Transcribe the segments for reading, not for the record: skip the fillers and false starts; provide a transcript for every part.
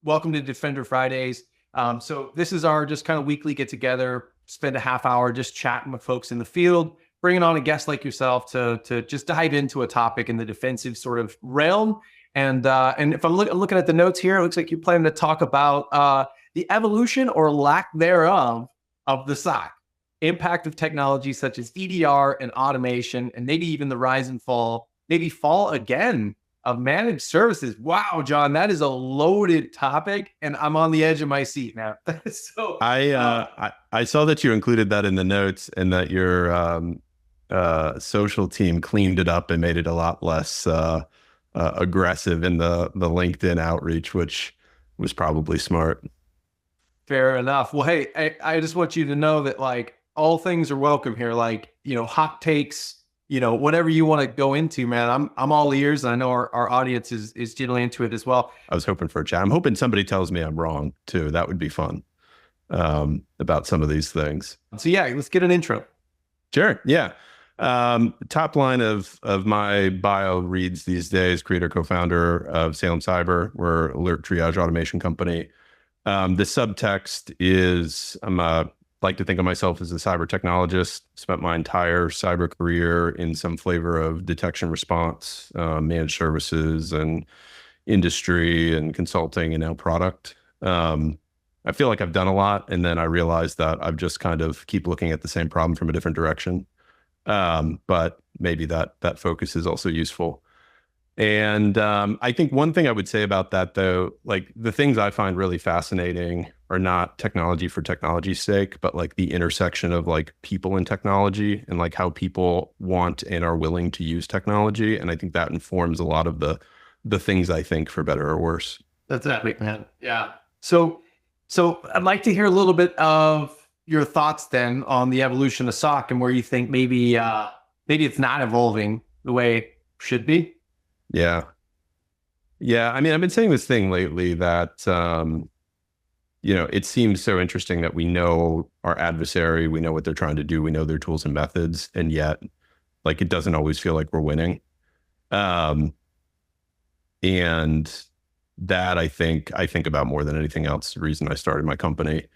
Welcome to Defender Fridays. So this is our just kind of weekly get together, spend a half hour just chatting with folks in the field, bringing on a guest like yourself to just dive into a topic in the defensive sort of realm. And if I'm looking at the notes here, it looks like you're planning to talk about the evolution or lack thereof of the SOC, impact of technology such as EDR and automation, and maybe even the rise and fall, maybe fall again of managed services. Wow, Jon, that is a loaded topic, and I'm on the edge of my seat now. So I saw that you included that in the notes, and that your social team cleaned it up and made it a lot less aggressive in the LinkedIn outreach, which was probably smart. fair enough. Well, hey, I just want you to know that like all things are welcome here. Like, hot takes, whatever you want to go into, man. I'm all ears. And I know our audience is generally into it as well. I was hoping for a chat. I'm hoping somebody tells me I'm wrong too. That would be fun, about some of these things. So yeah, let's get an intro. Sure. Yeah. Top line of my bio reads these days: creator, co-founder of Salem Cyber. We're alert triage automation company. The subtext is like to think of myself as a cyber technologist. Spent my entire cyber career in some flavor of detection response, managed services, and industry and consulting, and now product. I feel like I've done a lot, and then I realized that I've just kind of keep looking at the same problem from a different direction. But maybe that focus is also useful. And I think one thing I would say about that, though, like the things I find really fascinating are not technology for technology's sake, but like the intersection of like people and technology, and like how people want and are willing to use technology. And I think that informs a lot of the things I think, for better or worse. That's epic, man. Yeah. So I'd like to hear a little bit of your thoughts then on the evolution of SOC and where you think maybe it's not evolving the way it should be. Yeah. Yeah. I mean, I've been saying this thing lately that, it seems so interesting that we know our adversary, we know what they're trying to do, we know their tools and methods, and yet like, it doesn't always feel like we're winning. And that I think about more than anything else, the reason I started my company.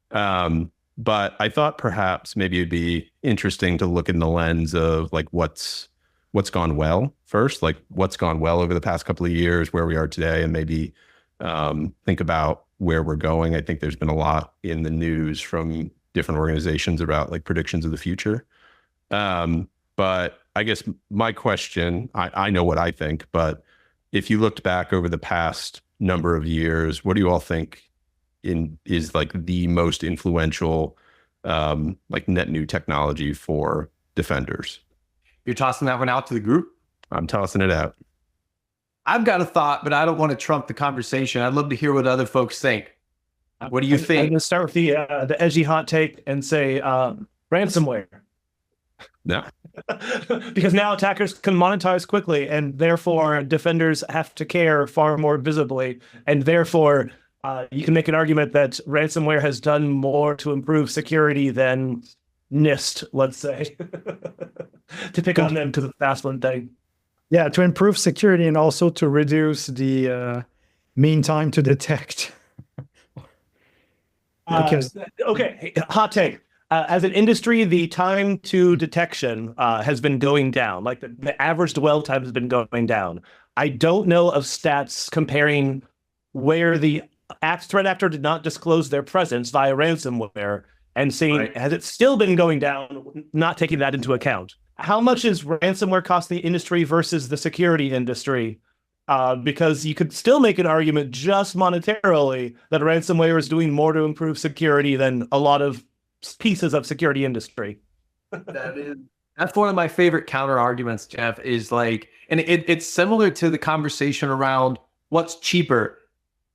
But I thought perhaps maybe it'd be interesting to look in the lens of like, what's gone well first, like what's gone well over the past couple of years, where we are today, and maybe think about where we're going. I think there's been a lot in the news from different organizations about like predictions of the future. But I guess my question, I know what I think, but if you looked back over the past number of years, what do you all think is like the most influential like net new technology for defenders? You're tossing that one out to the group? I'm tossing it out. I've got a thought, but I don't want to trump the conversation. I'd love to hear what other folks think. What do you think? I'm going to start with the edgy hot take and say ransomware. No. Because now attackers can monetize quickly, and therefore defenders have to care far more visibly. And therefore, you can make an argument that ransomware has done more to improve security than NIST, let's say, to pick on them to the fast one thing. Yeah, to improve security and also to reduce the mean time to detect. Okay, hot take. As an industry, the time to detection has been going down. Like the average dwell time has been going down. I don't know of stats comparing where the threat actor did not disclose their presence via ransomware and seeing, right, has it still been going down, not taking that into account? How much is ransomware cost the industry versus the security industry? Because you could still make an argument just monetarily that ransomware is doing more to improve security than a lot of pieces of security industry. That's one of my favorite counter arguments, Jeff, is like, and it's similar to the conversation around what's cheaper,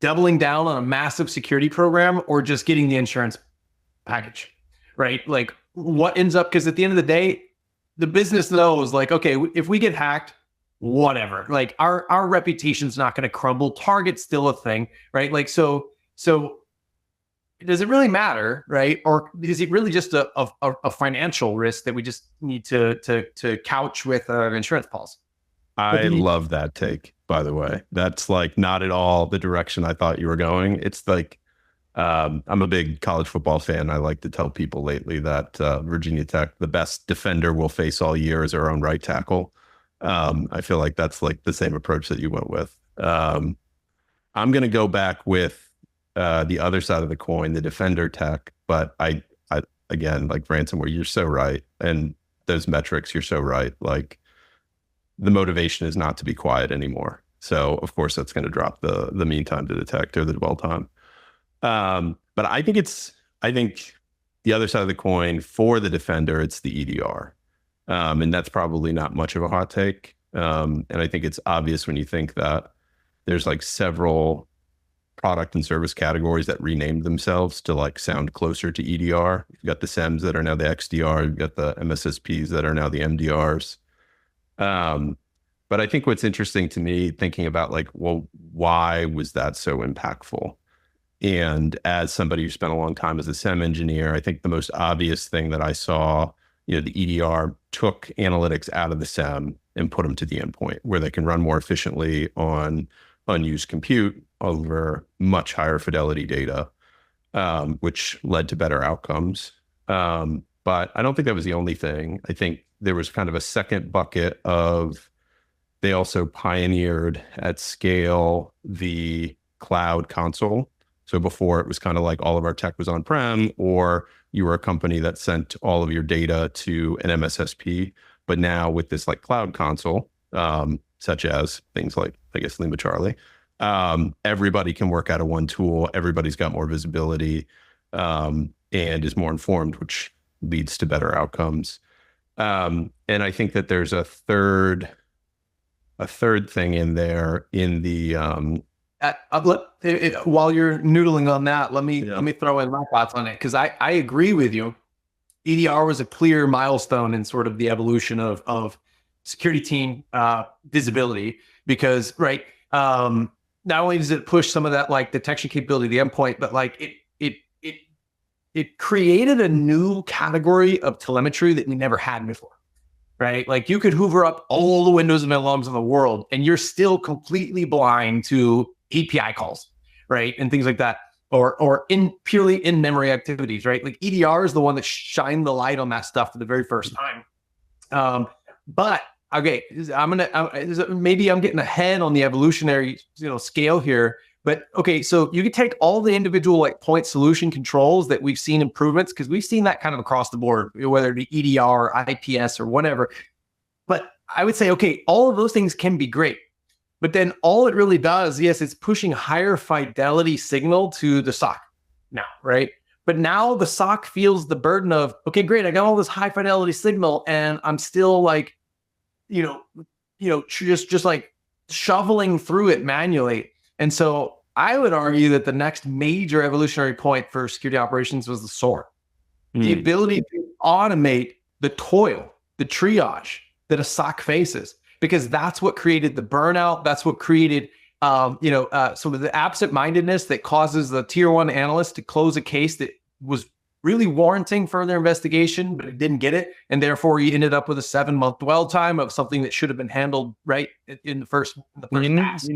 doubling down on a massive security program or just getting the insurance package, right? Like what ends up, because at the end of the day, the business knows like, okay, if we get hacked, whatever, like our reputation's not going to crumble. Target's still a thing, right? Like, so does it really matter, right? Or is it really just a financial risk that we just need to couch with an insurance policy? I love that take, by the way. That's like not at all the direction I thought you were going. It's like, I'm a big college football fan. I like to tell people lately that Virginia Tech, the best defender we'll face all year is our own right tackle. I feel like that's like the same approach that you went with. I'm going to go back with the other side of the coin, the defender tech. But I again, like ransomware, you're so right. And those metrics, you're so right. Like the motivation is not to be quiet anymore. So of course that's going to drop the mean time to detect or the dwell time. But I think the other side of the coin for the defender, it's the EDR. And that's probably not much of a hot take. And I think it's obvious when you think that there's like several product and service categories that renamed themselves to like sound closer to EDR. You've got the SEMs that are now the XDR. You've got the MSSPs that are now the MDRs. But I think what's interesting to me thinking about like, well, why was that so impactful? And as somebody who spent a long time as a SEM engineer, I think the most obvious thing that I saw, the EDR took analytics out of the SEM and put them to the endpoint where they can run more efficiently on unused compute over much higher fidelity data, which led to better outcomes. But I don't think that was the only thing. I think there was kind of a second bucket of, they also pioneered at scale the cloud console. So before it was kind of like all of our tech was on-prem, or you were a company that sent all of your data to an MSSP. But now with this like cloud console, such as things like, I guess, Lima Charlie, everybody can work out of one tool. Everybody's got more visibility and is more informed, which leads to better outcomes. And I think that there's a third thing in there in the while you're noodling on that, let me throw in my thoughts on it, because I agree with you. EDR was a clear milestone in sort of the evolution of security team visibility, because not only does it push some of that like detection capability to the endpoint, but like it created a new category of telemetry that we never had before. Right? Like you could hoover up all the windows and alarms in the world and you're still completely blind to API calls, right? And things like that, or purely in-memory activities, right? Like EDR is the one that shined the light on that stuff for the very first time. But okay, maybe I'm getting ahead on the evolutionary, scale here. But okay, so you could take all the individual like point solution controls that we've seen improvements, because we've seen that kind of across the board, whether it be EDR, IPS, or whatever. But I would say, okay, all of those things can be great. But then all it really does, yes, it's pushing higher fidelity signal to the SOC now, right? But now the SOC feels the burden of, okay, great, I got all this high fidelity signal and I'm still like, just like shoveling through it manually. And so I would argue that the next major evolutionary point for security operations was the SOAR. The ability to automate the toil, the triage that a SOC faces, because that's what created the burnout. That's what created, sort of the absent-mindedness that causes the tier one analyst to close a case that was really warranting further investigation, but it didn't get it. And therefore you ended up with a 7-month dwell time of something that should have been handled right in the first pass.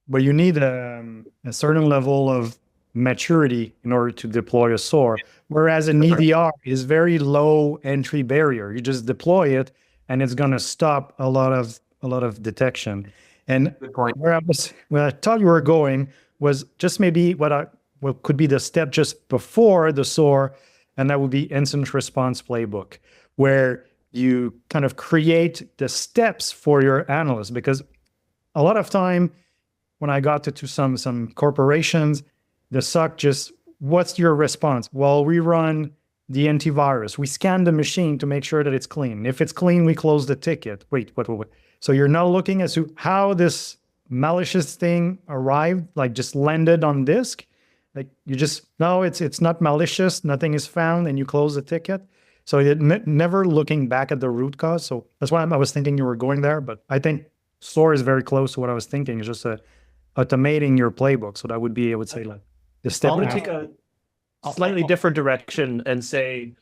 But you need a certain level of maturity in order to deploy a SOAR, whereas an EDR is very low entry barrier. You just deploy it, and it's going to stop a lot of detection. And where I thought you were going was just maybe what could be the step just before the SOAR, and that would be incident response playbook, where you kind of create the steps for your analyst. Because a lot of time, when I got to some corporations, the SOC just, what's your response? Well, we run the antivirus. We scan the machine to make sure that it's clean. If it's clean, we close the ticket. Wait. So you're now looking as to how this malicious thing arrived, like just landed on disk. Like you just, no, it's not malicious. Nothing is found, and you close the ticket. So it never looking back at the root cause. So that's why I was thinking you were going there. But I think SOAR is very close to what I was thinking. It's just automating your playbook. So that would be, I would say, like the step. I'm going to take a slightly different direction and say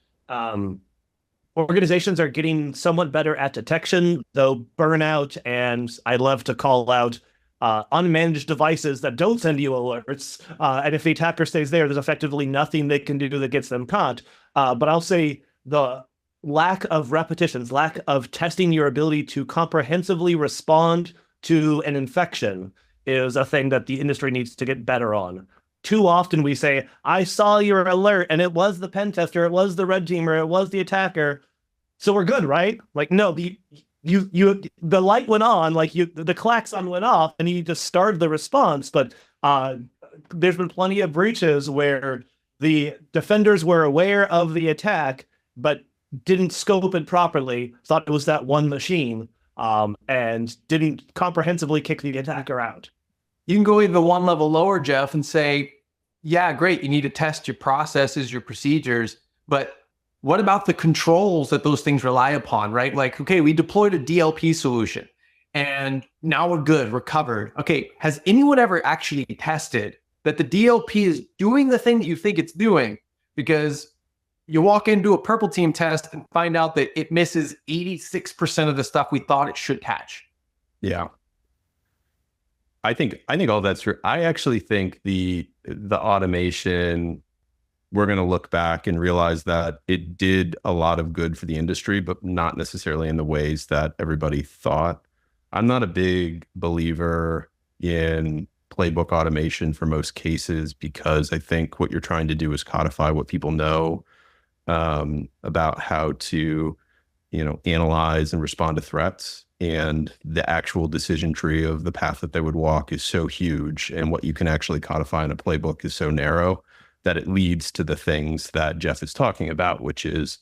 organizations are getting somewhat better at detection, though burnout, and I love to call out unmanaged devices that don't send you alerts. And if the attacker stays there, there's effectively nothing they can do that gets them caught. But I'll say the lack of repetitions, lack of testing your ability to comprehensively respond to an infection is a thing that the industry needs to get better on. Too often we say, I saw your alert and it was the pen tester, it was the red teamer, it was the attacker. So we're good, right? Like, no, the light went on, like the klaxon went off and you just started the response. But there's been plenty of breaches where the defenders were aware of the attack, but didn't scope it properly, thought it was that one machine, and didn't comprehensively kick the attacker out. You can go even one level lower, Jeff, and say, yeah, great, you need to test your processes, your procedures, but what about the controls that those things rely upon, right? Like, okay, we deployed a DLP solution and now we're good, we're covered. Okay, has anyone ever actually tested that the DLP is doing the thing that you think it's doing? Because you walk into a purple team test and find out that it misses 86% of the stuff we thought it should catch. Yeah. I think all that's true. I actually think the automation, we're going to look back and realize that it did a lot of good for the industry, but not necessarily in the ways that everybody thought. I'm not a big believer in playbook automation for most cases, because I think what you're trying to do is codify what people know about how to, analyze and respond to threats. And the actual decision tree of the path that they would walk is so huge. And what you can actually codify in a playbook is so narrow that it leads to the things that Jeff is talking about, which is,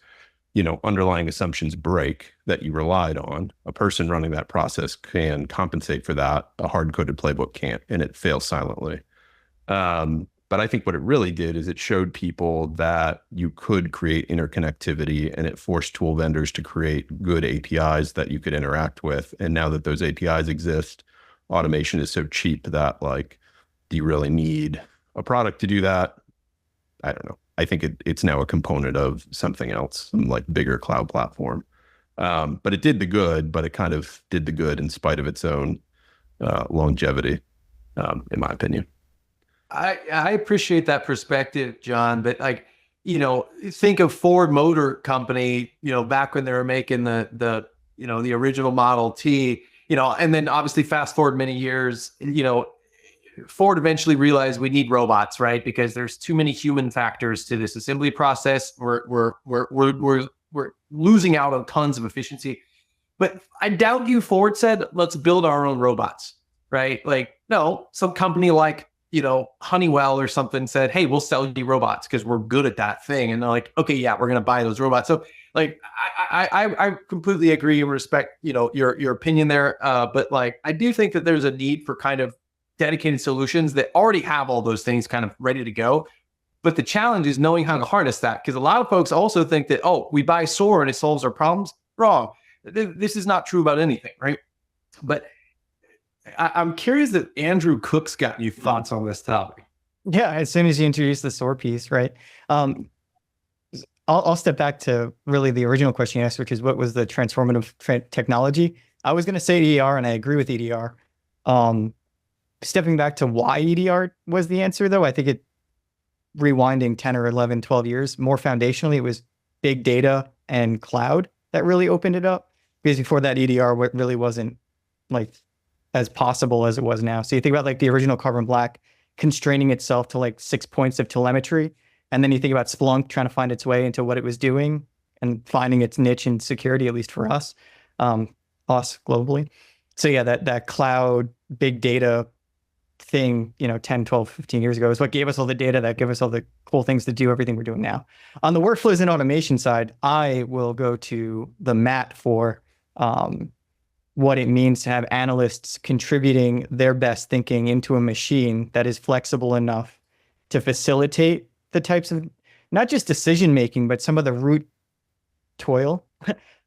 underlying assumptions break that you relied on. A person running that process can compensate for that. A hard-coded playbook can't, and it fails silently. But I think what it really did is it showed people that you could create interconnectivity, and it forced tool vendors to create good APIs that you could interact with. And now that those APIs exist, automation is so cheap that, like, do you really need a product to do that? I don't know. I think it's now a component of something else, some like bigger cloud platform. But it did the good, but it kind of did the good in spite of its own longevity, in my opinion. I appreciate that perspective, John, but think of Ford Motor Company, back when they were making the original Model T, and then obviously fast forward many years, Ford eventually realized we need robots, right? Because there's too many human factors to this assembly process. We're losing out on tons of efficiency. But I doubt you, Ford said, let's build our own robots, right? Like, no, some company like, Honeywell or something said, hey, we'll sell you robots because we're good at that thing. And they're like, okay, yeah, we're going to buy those robots. So like, I completely agree and respect, your opinion there. But like, I do think that there's a need for kind of dedicated solutions that already have all those things kind of ready to go. But the challenge is knowing how to harness that, because a lot of folks also think that, oh, we buy SOAR and it solves our problems. Wrong. This is not true about anything, right? But I'm curious that Andrew Cook's got any thoughts on this topic. Yeah, as soon as you introduce the SOAR piece, right? I'll step back to really the original question you asked, which is what was the transformative technology? I was going to say EDR, and I agree with EDR. Stepping back to why EDR was the answer, though, I think it, rewinding 10 or 11, 12 years, more foundationally, it was big data and cloud that really opened it up. Because before that, EDR really wasn't like as possible as it was now. So you think about like the original Carbon Black constraining itself to like 6 points of telemetry. And then you think about Splunk trying to find its way into what it was doing and finding its niche in security, at least for us globally. So yeah, that cloud big data thing, 10, 12, 15 years ago is what gave us all the data that gave us all the cool things to do everything we're doing now. On the workflows and automation side, I will go to the mat for what it means to have analysts contributing their best thinking into a machine that is flexible enough to facilitate the types of, not just decision making, but some of the root toil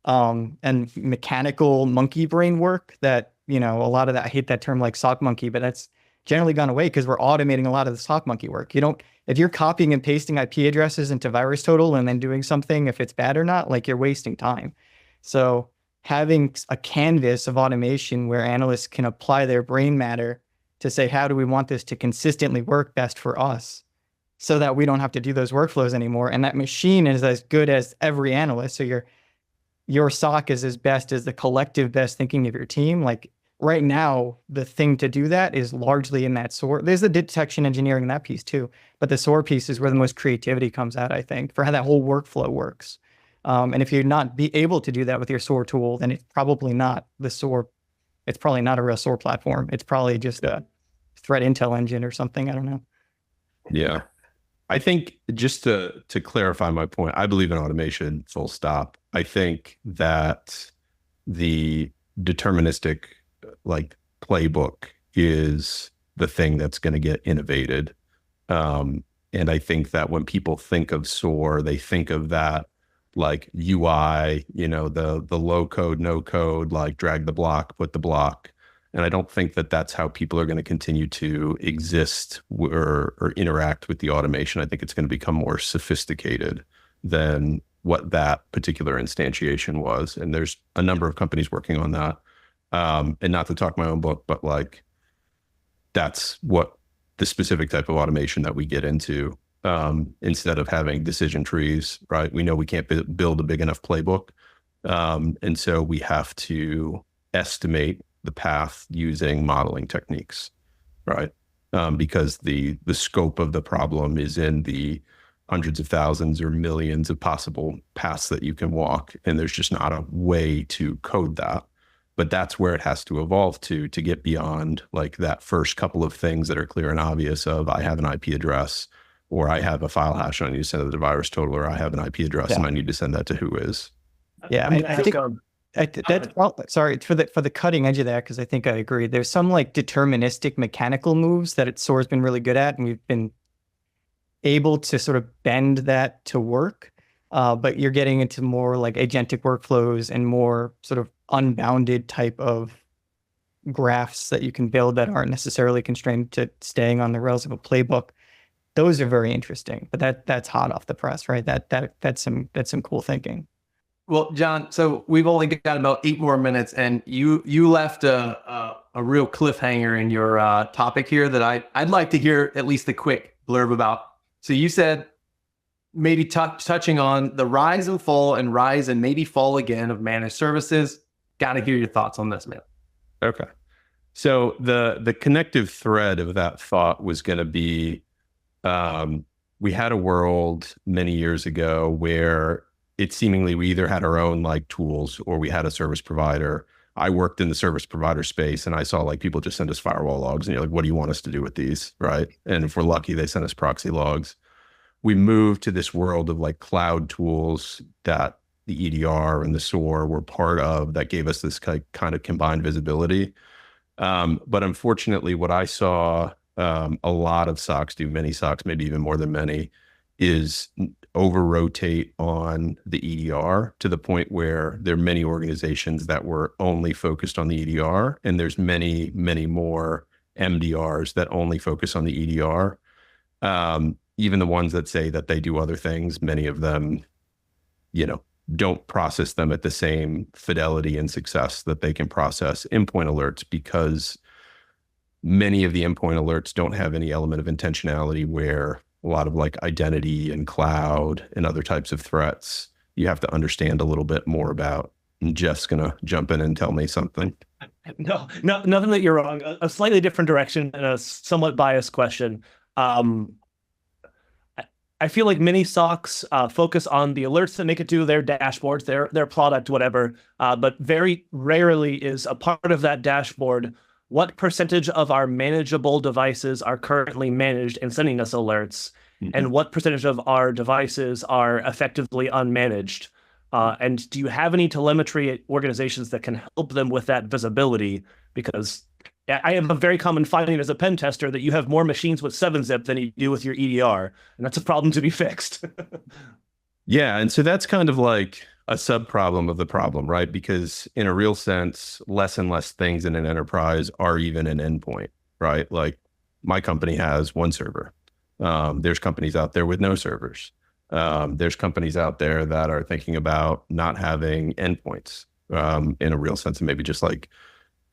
and mechanical monkey brain work that, a lot of that, I hate that term like sock monkey, but that's generally gone away because we're automating a lot of the sock monkey work. If you're copying and pasting IP addresses into VirusTotal and then doing something, if it's bad or not, like you're wasting time. So having a canvas of automation where analysts can apply their brain matter to say, how do we want this to consistently work best for us so that we don't have to do those workflows anymore? And that machine is as good as every analyst. So your SOC is as best as the collective best thinking of your team. Like right now, the thing to do that is largely in that SOAR. There's the detection engineering in that piece too, but the SOAR piece is where the most creativity comes out, I think, for how that whole workflow works. And if you're not able to do that with your SOAR tool, then it's probably not the SOAR. It's probably not a real SOAR platform. It's probably just a threat intel engine or something. I don't know. Yeah. I think just to clarify my point, I believe in automation, full stop. I think that the deterministic like playbook is the thing that's going to get innovated. And I think that when people think of SOAR, they think of that like UI, the low code, no code, like drag the block, put the block. And I don't think that that's how people are going to continue to exist or interact with the automation. I think it's going to become more sophisticated than what that particular instantiation was. And there's a number of companies working on that. And not to talk my own book, but like that's what the specific type of automation that we get into. Instead of having decision trees, right? We know we can't build a big enough playbook. And so we have to estimate the path using modeling techniques, right? Because the scope of the problem is in the hundreds of thousands or millions of possible paths that you can walk. And there's just not a way to code that. But that's where it has to evolve to get beyond like that first couple of things that are clear and obvious of I have an IP address, or I have a file hash and I need to send it to the virus total, or I have an IP address and I need to send that to whois. Yeah, I think that's sorry for the cutting edge of that, because I think I agree. There's some like deterministic mechanical moves that SOAR's been really good at, and we've been able to sort of bend that to work. But you're getting into more like agentic workflows and more sort of unbounded type of graphs that you can build that aren't necessarily constrained to staying on the rails of a playbook. Those are very interesting, but that's hot off the press, right? That's some cool thinking. Well, Jon, so we've only got about 8 more minutes, and you left a real cliffhanger in your topic here that I'd like to hear at least a quick blurb about. So you said maybe touching on the rise and fall and rise and maybe fall again of managed services. Got to hear your thoughts on this, man. Okay. So the connective thread of that thought was going to be, we had a world many years ago where it seemingly we either had our own like tools or we had a service provider. I worked in the service provider space and I saw like people just send us firewall logs and you're like, what do you want us to do with these? Right. And if we're lucky, they send us proxy logs. We moved to this world of like cloud tools that the EDR and the SOAR were part of that gave us this kind of combined visibility. But unfortunately, what I saw a lot of SOCs do, many SOCs, maybe even more than many, is over-rotate on the EDR to the point where there are many organizations that were only focused on the EDR, and there's many, many more MDRs that only focus on the EDR. Even the ones that say that they do other things, many of them, don't process them at the same fidelity and success that they can process endpoint alerts, because many of the endpoint alerts don't have any element of intentionality, where a lot of like identity and cloud and other types of threats you have to understand a little bit more about. And Jeff's going to jump in and tell me something. No, nothing that you're wrong. A slightly different direction and a somewhat biased question. I feel like many SOCs focus on the alerts that make it to their dashboards, their product, whatever. But very rarely is a part of that dashboard what percentage of our manageable devices are currently managed and sending us alerts, and what percentage of our devices are effectively unmanaged. And do you have any telemetry organizations that can help them with that visibility? Because I have a very common finding as a pen tester that you have more machines with 7-zip than you do with your EDR, and that's a problem to be fixed. Yeah, and so that's kind of like a sub-problem of the problem, right? Because in a real sense, less and less things in an enterprise are even an endpoint, right? Like my company has one server. There's companies out there with no servers. There's companies out there that are thinking about not having endpoints. in a real sense, and maybe just like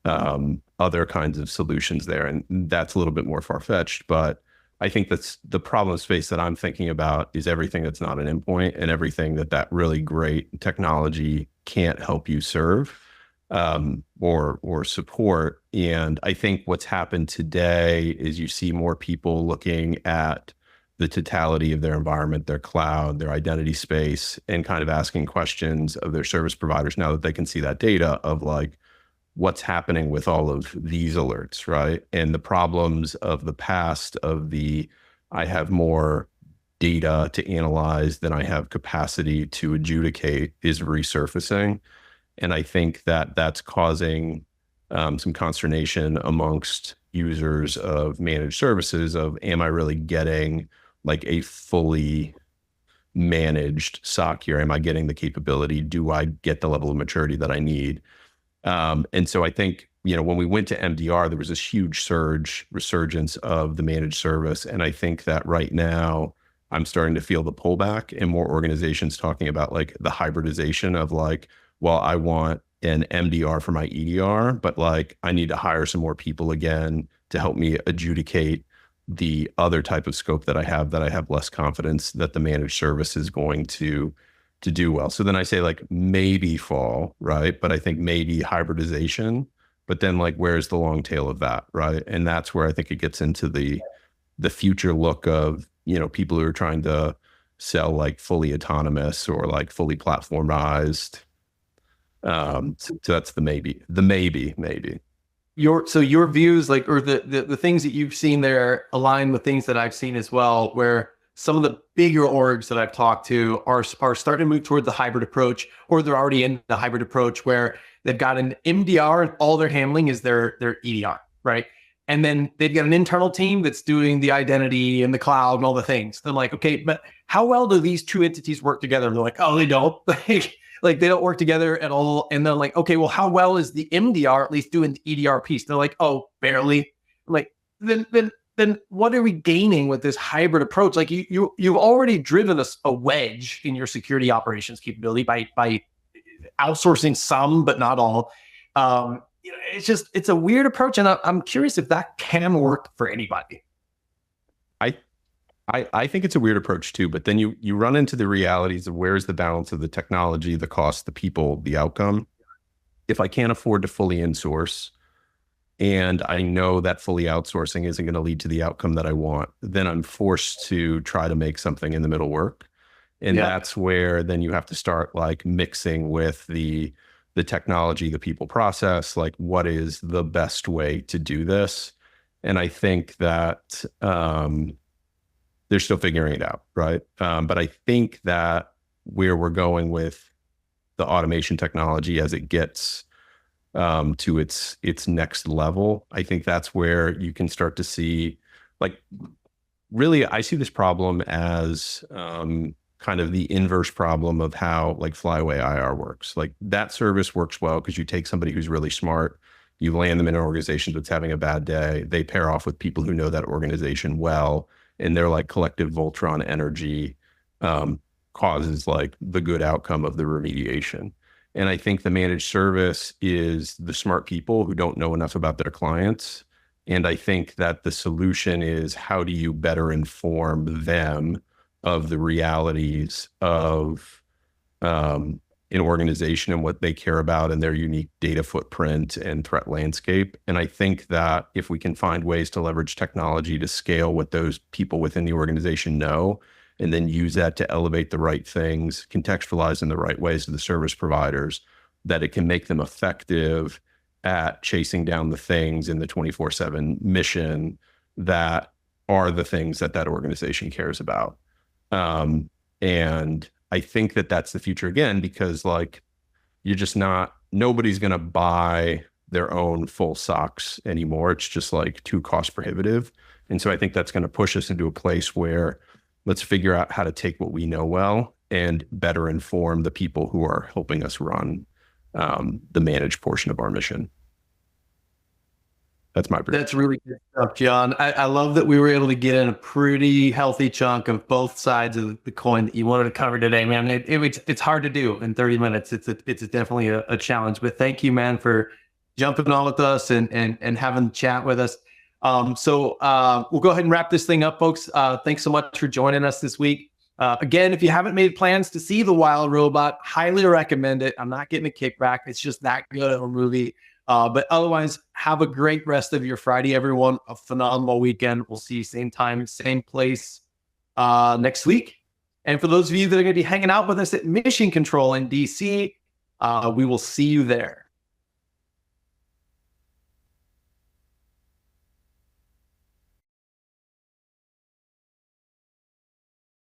other kinds of solutions there. And that's a little bit more far-fetched, but I think that's the problem space that I'm thinking about is everything that's not an endpoint and everything that really great technology can't help you serve or support. And I think what's happened today is you see more people looking at the totality of their environment, their cloud, their identity space, and kind of asking questions of their service providers now that they can see that data of like, what's happening with all of these alerts, right? And the problems of the past of I have more data to analyze than I have capacity to adjudicate is resurfacing. And I think that that's causing some consternation amongst users of managed services of, am I really getting like a fully managed SOC here? Am I getting the capability? Do I get the level of maturity that I need? And so I think, when we went to MDR, there was this huge resurgence of the managed service. And I think that right now I'm starting to feel the pullback and more organizations talking about like the hybridization of like, well, I want an MDR for my EDR, but like I need to hire some more people again to help me adjudicate the other type of scope that I have less confidence that the managed service is going to do well. So then I say like maybe fall, right? But I think maybe hybridization, but then like, where's the long tail of that, right? And that's where I think it gets into the future look of, people who are trying to sell like fully autonomous or like fully platformized. So that's the maybe. Your views, like, or the things that you've seen there align with things that I've seen as well, where some of the bigger orgs that I've talked to are starting to move toward the hybrid approach, or they're already in the hybrid approach where they've got an MDR and all they're handling is their EDR, right? And then they've got an internal team that's doing the identity and the cloud and all the things. They're like, okay, but how well do these two entities work together? And they're like, oh, they don't. Like they don't work together at all. And they're like, okay, well, how well is the MDR at least doing the EDR piece? They're like, oh, barely. I'm like, then what are we gaining with this hybrid approach? Like you've already driven a wedge in your security operations capability by outsourcing some, but not all. It's a weird approach, and I'm curious if that can work for anybody. I think it's a weird approach too, but then you run into the realities of where's the balance of the technology, the cost, the people, the outcome. If I can't afford to fully insource, and I know that fully outsourcing isn't going to lead to the outcome that I want, then I'm forced to try to make something in the middle work. And that's where then you have to start like mixing with the technology, the people process, like what is the best way to do this? And I think that they're still figuring it out, right? But I think that where we're going with the automation technology as it gets to its next level, I think that's where you can start to see, like, really, I see this problem as kind of the inverse problem of how like flyaway IR works. Like that service works well because you take somebody who's really smart, you land them in an organization that's having a bad day, they pair off with people who know that organization well, and their like collective Voltron energy causes like the good outcome of the remediation. And I think the managed service is the smart people who don't know enough about their clients. And I think that the solution is, how do you better inform them of the realities of an organization and what they care about and their unique data footprint and threat landscape. And I think that if we can find ways to leverage technology to scale what those people within the organization know, and then use that to elevate the right things, contextualize in the right ways to the service providers, that it can make them effective at chasing down the things in the 24/7 mission that are the things that that organization cares about. And I think that that's the future again, because like, you're just nobody's going to buy their own full SOCs anymore. It's just like too cost prohibitive. And so I think that's going to push us into a place where let's figure out how to take what we know well and better inform the people who are helping us run the managed portion of our mission. That's my prediction. That's really good stuff, John. I love that we were able to get in a pretty healthy chunk of both sides of the coin that you wanted to cover today, man. It's hard to do in 30 minutes. It's definitely a challenge, but thank you, man, for jumping on with us and having a chat with us. So we'll go ahead and wrap this thing up, folks. Thanks so much for joining us this week. Again, if you haven't made plans to see The Wild Robot, highly recommend it. I'm not getting a kickback. It's just that good of a movie. But otherwise, have a great rest of your Friday, everyone. A phenomenal weekend. We'll see you same time, same place next week. And for those of you that are going to be hanging out with us at Mission Control in DC, we will see you there.